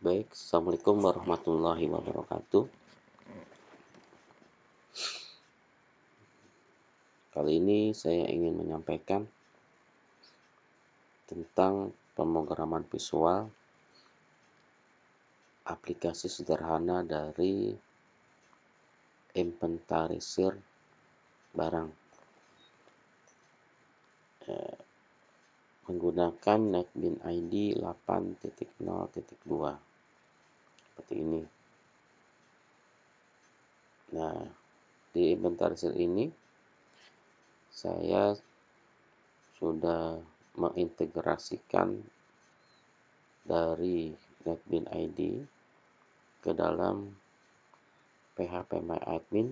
Baik, Assalamualaikum warahmatullahi wabarakatuh. Kali ini saya ingin menyampaikan tentang pemrograman visual aplikasi sederhana dari inventarisir barang menggunakan NetBeans ID 8.0.2 seperti ini. Nah, di inventarisir ini saya sudah mengintegrasikan dari NetBeans ID ke dalam PHPMyAdmin.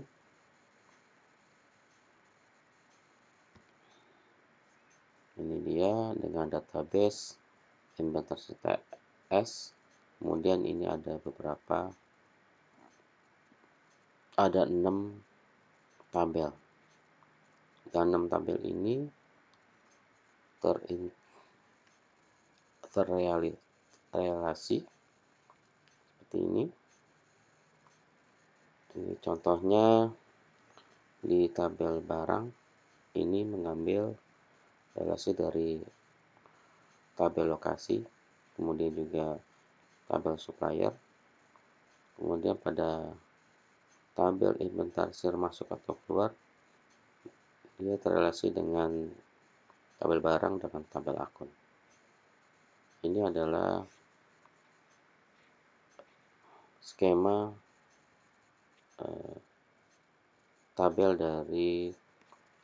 Ini dia dengan database inventarisir TS. Kemudian ini ada 6 tabel. Dan 6 tabel ini terrelasi seperti ini. Ini contohnya di tabel barang ini mengambil relasi dari tabel lokasi, kemudian juga tabel supplier. Kemudian pada tabel inventarisir masuk atau keluar, dia terrelasi dengan tabel barang dengan tabel akun. Ini adalah skema tabel dari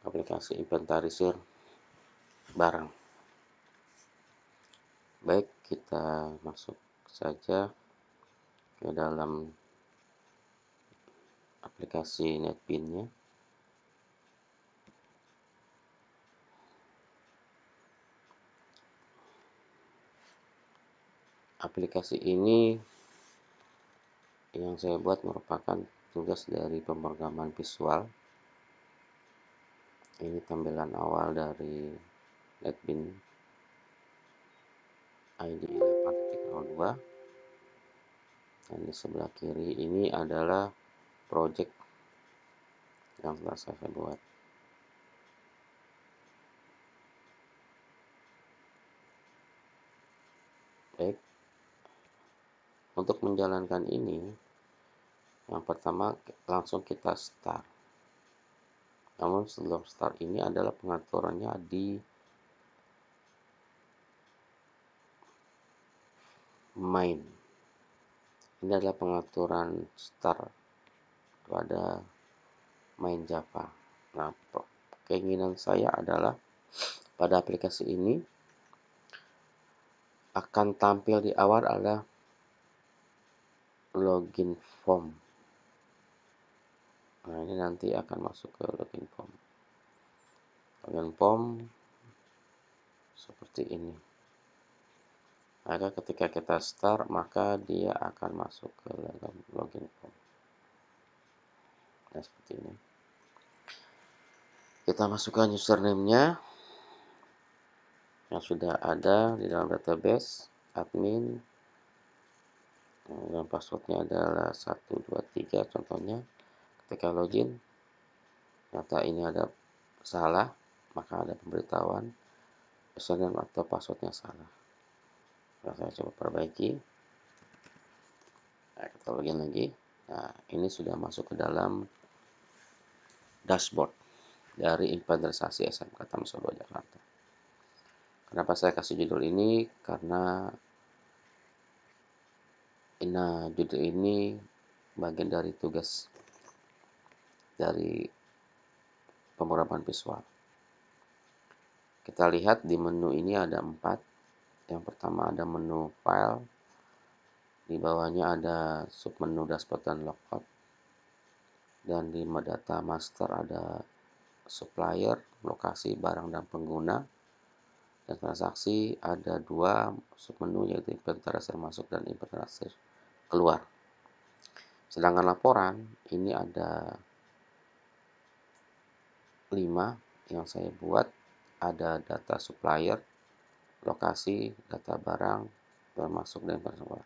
aplikasi inventarisir barang. Baik, kita masuk saja ke dalam aplikasi NetBeans-nya. Aplikasi ini yang saya buat merupakan tugas dari pemrograman visual. Ini tampilan awal dari NetBeans ID 8.02. Dan di sebelah kiri ini adalah project yang telah saya buat. Baik, untuk menjalankan ini, yang pertama langsung kita start. Namun sebelum start ini adalah pengaturannya di main. Ini adalah pengaturan start pada main Java. Nah, keinginan saya adalah pada aplikasi ini akan tampil di awal adalah login form. Nah, ini nanti akan masuk ke login form. Login form seperti ini. Maka ketika kita start, maka dia akan masuk ke dalam login form. Nah, seperti ini. Kita masukkan username-nya yang sudah ada di dalam database admin. Dan passwordnya adalah 123 contohnya. Ketika login, ternyata ini ada salah, maka ada pemberitahuan username atau passwordnya salah. Nah, saya coba perbaiki. Nah, kita login lagi. Nah, ini sudah masuk ke dalam dashboard dari inventarisasi SMK Tamsul 2 Jakarta. Kenapa saya kasih judul ini? Karena judul ini bagian dari tugas dari pemrograman visual. Kita lihat di menu ini ada 4. Yang pertama ada menu file, di bawahnya ada submenu dashboard dan logout, dan di data master ada supplier, lokasi, barang, dan pengguna. Dan transaksi ada 2 submenu, yaitu inventarisir masuk dan inventarisir keluar. Sedangkan laporan ini ada 5 yang saya buat. Ada data supplier, lokasi, data barang, masuk dan keluar.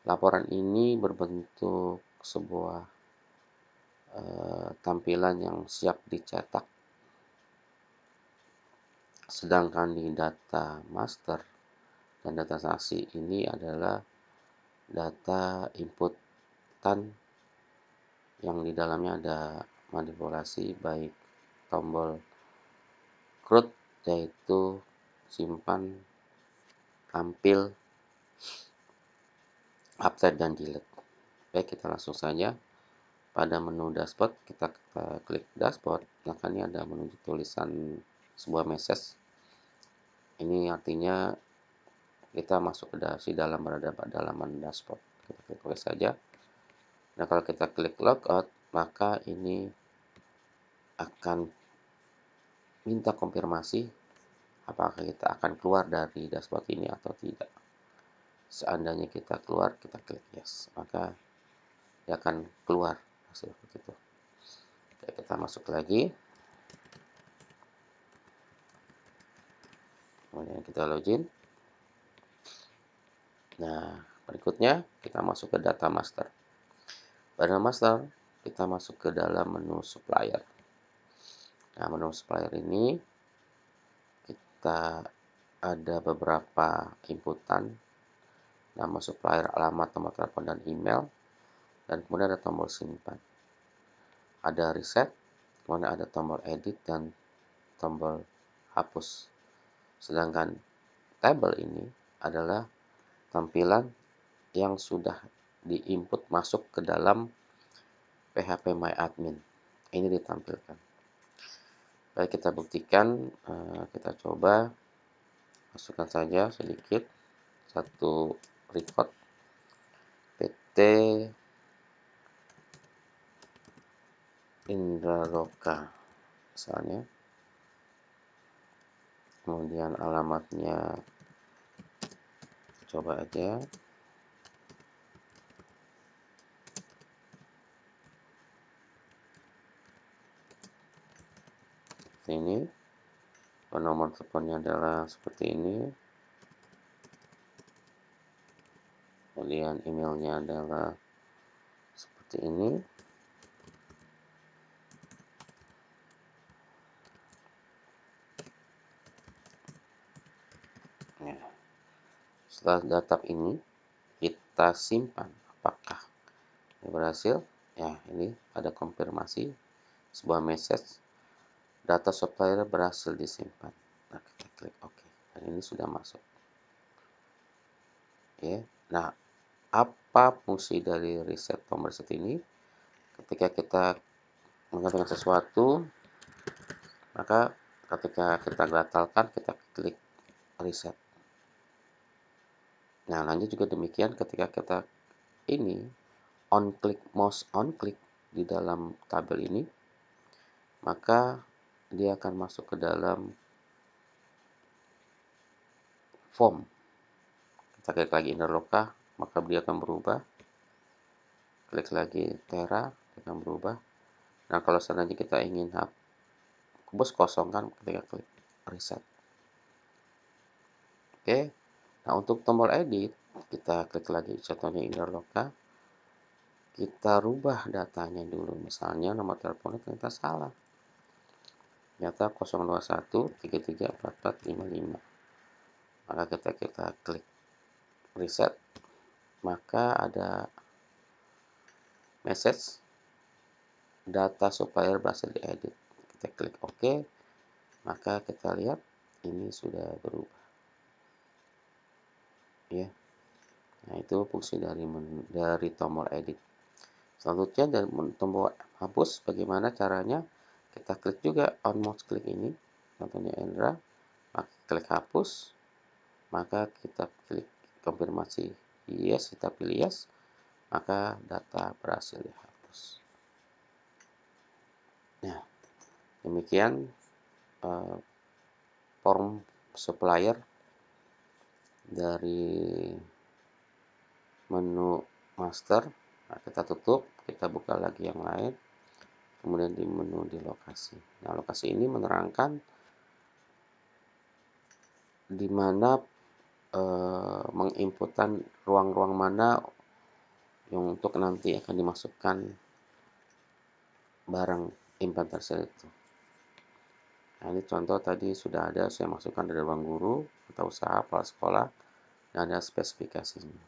Laporan ini berbentuk sebuah tampilan yang siap dicetak, sedangkan di data master dan data saksi ini adalah data inputan yang di dalamnya ada manipulasi baik tombol CRUD, yaitu simpan, tampil, update, dan delete. Baik, kita langsung saja pada menu dashboard. Kita klik dashboard, maka ini ada menuju tulisan sebuah message. Ini artinya kita masuk ke dalam berada dalaman dashboard. Kita klik OK saja. Nah, kalau kita klik logout, maka ini akan minta konfirmasi apakah kita akan keluar dari dashboard ini atau tidak. Seandainya kita keluar, kita klik yes, maka dia akan keluar hasil begitu. Oke, kita masuk lagi, kemudian kita login. Nah, berikutnya kita masuk ke data master. Pada master, kita masuk ke dalam menu supplier. Nah, menu supplier ini kita ada beberapa inputan, nama supplier, alamat, nomor telepon, dan email, dan kemudian ada tombol simpan. Ada reset, kemudian ada tombol edit, dan tombol hapus. Sedangkan tabel ini adalah tampilan yang sudah diinput masuk ke dalam PHP My Admin. Ini ditampilkan. Baik, kita buktikan, kita coba masukkan saja sedikit satu record PT Indraloka misalnya, kemudian alamatnya coba aja ini, nomor teleponnya adalah seperti ini, kemudian emailnya adalah seperti ini. Nah, setelah data ini kita simpan, apakah ini berhasil? Ya, ini ada konfirmasi sebuah message, data supplier berhasil disimpan. Nah, kita klik OK, dan ini sudah masuk. Oke, nah, apa fungsi dari reset tombol reset ini? Ketika kita mengerjakan sesuatu, maka ketika kita gatalkan, kita klik reset. Nah, lanjut juga demikian ketika kita ini mouse on click di dalam tabel ini, maka dia akan masuk ke dalam form. Kita klik lagi Indraloka, maka dia akan berubah. Klik lagi Tera, dia akan berubah. Nah, kalau seandainya kita ingin hapus kosongkan, ketika klik reset. Oke, nah untuk tombol edit, kita klik lagi contohnya Indraloka. Kita rubah datanya dulu, misalnya nomor teleponnya ternyata salah. Ternyata 021334455. Maka kita klik reset, maka ada message data supplier berhasil diedit. Kita klik OK, maka kita lihat ini sudah berubah. Ya, nah itu fungsi dari tombol edit. Selanjutnya dari tombol hapus, bagaimana caranya? Kita klik juga on mouse klik ini, contohnya Indra, maka klik hapus, maka kita klik konfirmasi yes, kita pilih yes, maka data berhasil dihapus. Nah, demikian form supplier dari menu master. Nah, kita tutup, kita buka lagi yang lain, kemudian di menu di lokasi. Nah, lokasi ini menerangkan di mana menginputkan ruang-ruang mana yang untuk nanti akan dimasukkan barang inventarisir itu. Nah, ini contoh tadi sudah ada saya masukkan dari ruang guru atau usaha kepala sekolah dan ada spesifikasinya.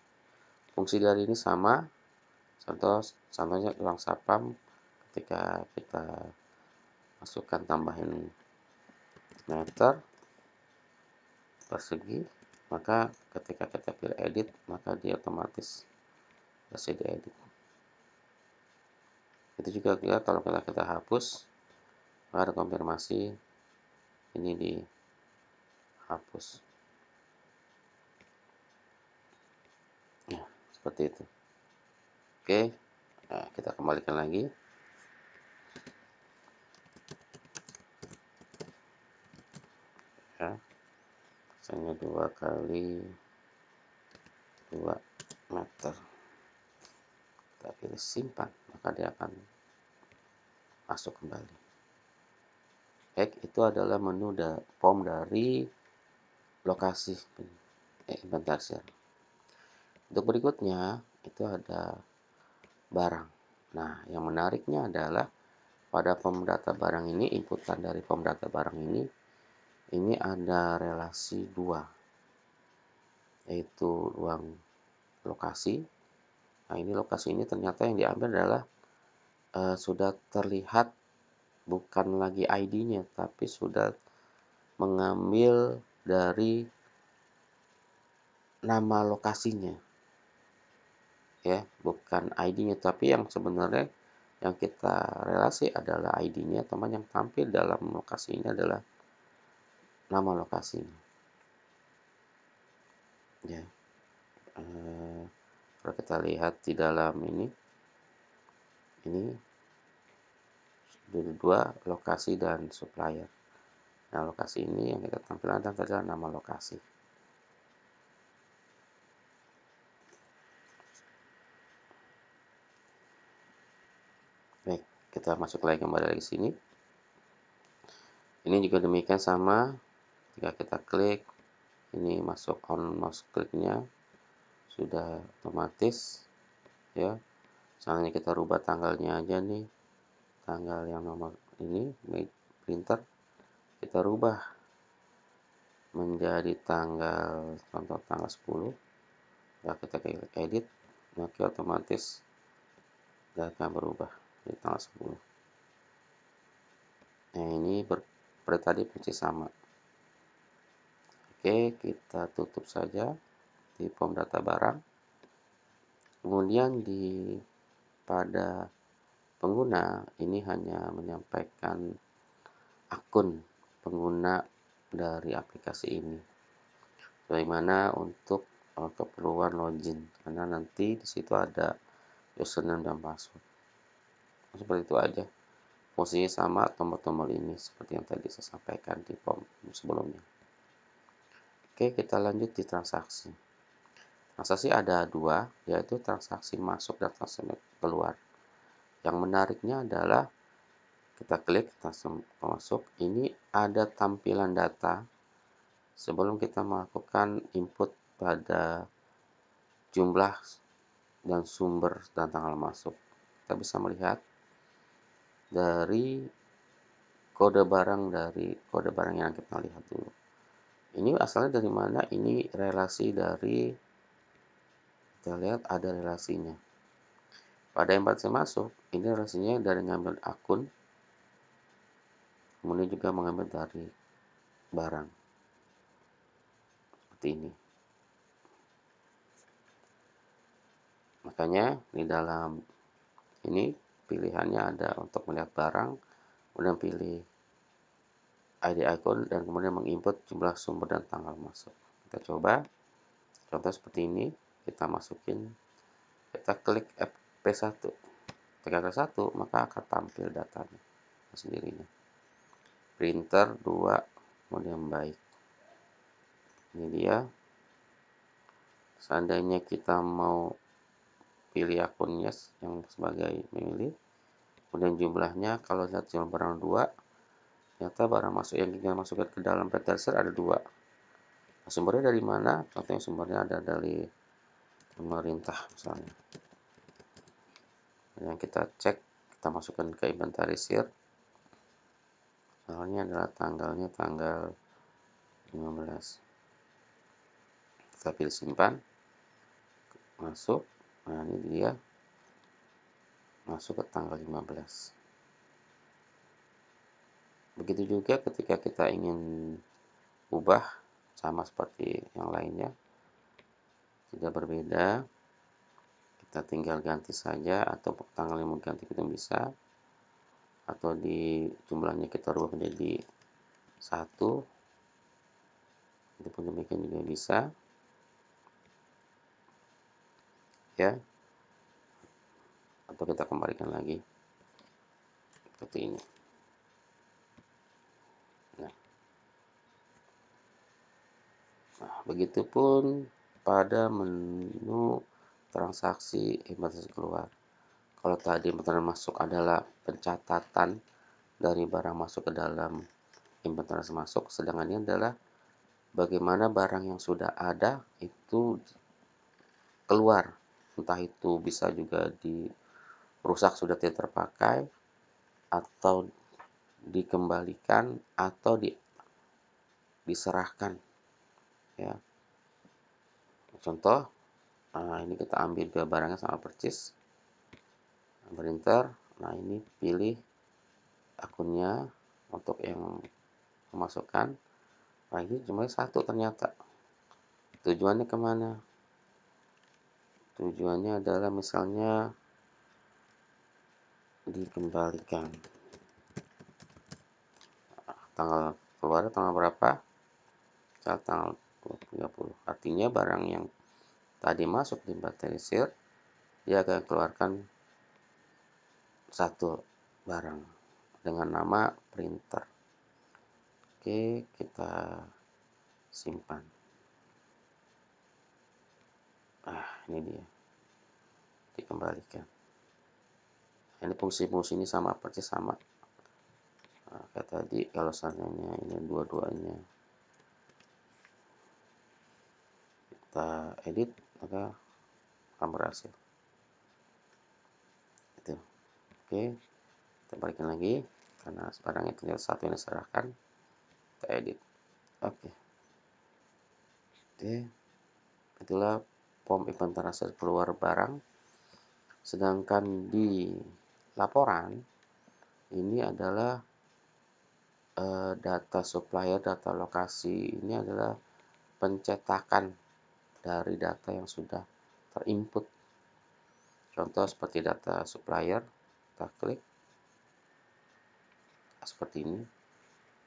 Fungsi dari ini sama, contohnya ruang sapam ketika kita masukkan tambahin meter persegi, maka ketika kita pilih edit maka dia otomatis bisa diedit. Itu juga kalau kita hapus, maka ada konfirmasi ini dihapus. Ya, seperti itu. Oke, nah, kita kembalikan lagi. Ya, misalnya 2 kali 2 meter. Kita pilih simpan, maka dia akan masuk kembali. Baik, itu adalah menu form dari lokasi inventarisir. Untuk berikutnya itu ada barang. Nah, yang menariknya adalah pada form data barang ini, inputan dari form data barang ini ada relasi 2, yaitu ruang lokasi. Nah, ini lokasi ini ternyata yang diambil adalah sudah terlihat bukan lagi ID-nya, tapi sudah mengambil dari nama lokasinya. Ya, bukan ID-nya, tapi yang sebenarnya yang kita relasi adalah ID-nya, teman yang tampil dalam lokasi ini adalah nama lokasinya. Ya, kalau kita lihat di dalam ini dua lokasi dan supplier. Nah, lokasi ini yang kita tampilkan adalah nama lokasi. Baik, kita masuk lagi kembali lagi sini. Ini juga demikian sama. Jika kita klik, ini masuk on mouse kliknya sudah otomatis, ya. Misalnya kita rubah tanggalnya aja nih, tanggal yang nomor ini printer kita rubah menjadi contoh tanggal 10. Ya, kita klik edit, maka otomatis dia akan berubah di tanggal 10. Nah, ini seperti tadi fungsi sama. Oke, kita tutup saja di form data barang. Kemudian pada pengguna ini hanya menyampaikan akun pengguna dari aplikasi ini. Bagaimana untuk keperluan login, karena nanti di situ ada username dan password. Seperti itu aja. Fungsinya sama, tombol-tombol ini seperti yang tadi saya sampaikan di form sebelumnya. Oke, kita lanjut di transaksi. Transaksi ada 2, yaitu transaksi masuk dan transaksi keluar. Yang menariknya adalah kita klik transaksi masuk, ini ada tampilan data sebelum kita melakukan input pada jumlah dan sumber dan tanggal masuk. Kita bisa melihat dari kode barang yang kita lihat dulu. Ini asalnya dari mana? Ini relasi dari, kita lihat ada relasinya. Pada yang saya masuk, ini relasinya dari ngambil akun, kemudian juga mengambil dari barang. Seperti ini. Makanya di dalam ini pilihannya ada untuk melihat barang, kemudian pilih ID akun, dan kemudian menginput jumlah sumber dan tanggal masuk. Kita coba, contoh seperti ini, kita masukin, kita klik F1, tekan F1, maka akan tampil datanya sendirinya. Printer 2, kemudian baik. Ini dia. Seandainya kita mau pilih akunnya yang sebagai memilih, kemudian jumlahnya, kalau lihat jumlah barang 2, ternyata barang masuk yang kita masukkan ke dalam inventarisir ada 2. Sumbernya dari mana? Contohnya sumbernya ada dari pemerintah misalnya. yang kita cek, kita masukkan ke inventarisir, soalnya adalah tanggalnya tanggal 15. Kita pilih simpan, masuk, nah ini dia masuk ke tanggal 15. Begitu juga ketika kita ingin ubah, sama seperti yang lainnya, tidak berbeda, kita tinggal ganti saja, atau tanggal yang mau ganti kita bisa, atau di jumlahnya kita rubah menjadi 1, itu pun demikian juga bisa, ya, atau kita kembalikan lagi seperti ini. Nah, begitupun pada menu transaksi inventaris keluar. Kalau tadi inventaris masuk adalah pencatatan dari barang masuk ke dalam inventaris masuk, sedangkan ini adalah bagaimana barang yang sudah ada itu keluar. Entah itu bisa juga dirusak sudah tidak terpakai, atau dikembalikan, atau diserahkan, ya. Contoh, ini kita ambil ke barangnya sama percis, enter. Nah, ini pilih akunnya untuk yang memasukkan. Nah, ini cuma 1 ternyata. Tujuannya kemana? Tujuannya adalah misalnya dikembalikan. Tanggal keluar tanggal berapa? Tanggal 30. Artinya barang yang tadi masuk di inventarisir, dia akan keluarkan 1 barang dengan nama printer. Oke, kita simpan. Ini dia, dikembalikan. Ini fungsi-fungsi ini sama, persis sama. Nah, kayak tadi, kalau seandainya ini dua-duanya kita edit, maka akan berhasil. Itu. Oke, kita balikin lagi, karena barangnya tinggal 1 yang diserahkan. Kita edit. Oke. Itulah form inventarisir keluar barang. Sedangkan di laporan ini adalah data supplier, data lokasi ini adalah pencetakan dari data yang sudah terinput. Contoh seperti data supplier, kita klik seperti ini,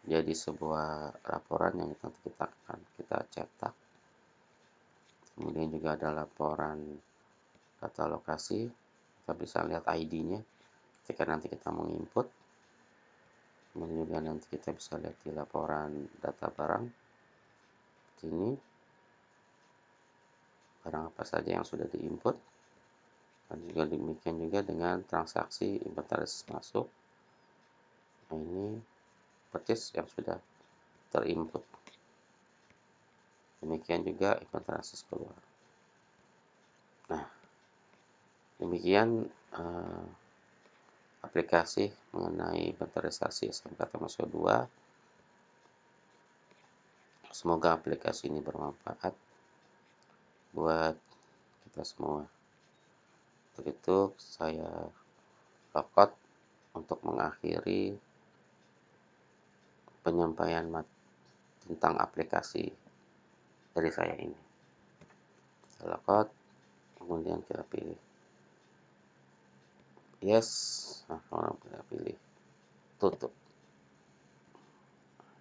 jadi sebuah laporan yang nanti kita akan cetak. Kemudian juga ada laporan data lokasi, kita bisa lihat ID-nya ketika nanti kita menginput. Kemudian juga nanti kita bisa lihat di laporan data barang ini, barang apa saja yang sudah diinput. Dan juga demikian juga dengan transaksi inventaris masuk. Nah, ini persis yang sudah terinput. Demikian juga inventaris keluar. Nah, demikian aplikasi mengenai inventarisasi SMK termasuk 2. Semoga aplikasi ini bermanfaat buat kita semua. Untuk itu saya logout untuk mengakhiri penyampaian tentang aplikasi dari saya ini. Saya logout, kemudian kita pilih yes, nah kemudian kita pilih tutup.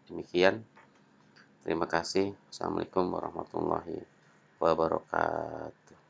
Demikian, terima kasih. Assalamualaikum warahmatullahi wabarakatuh.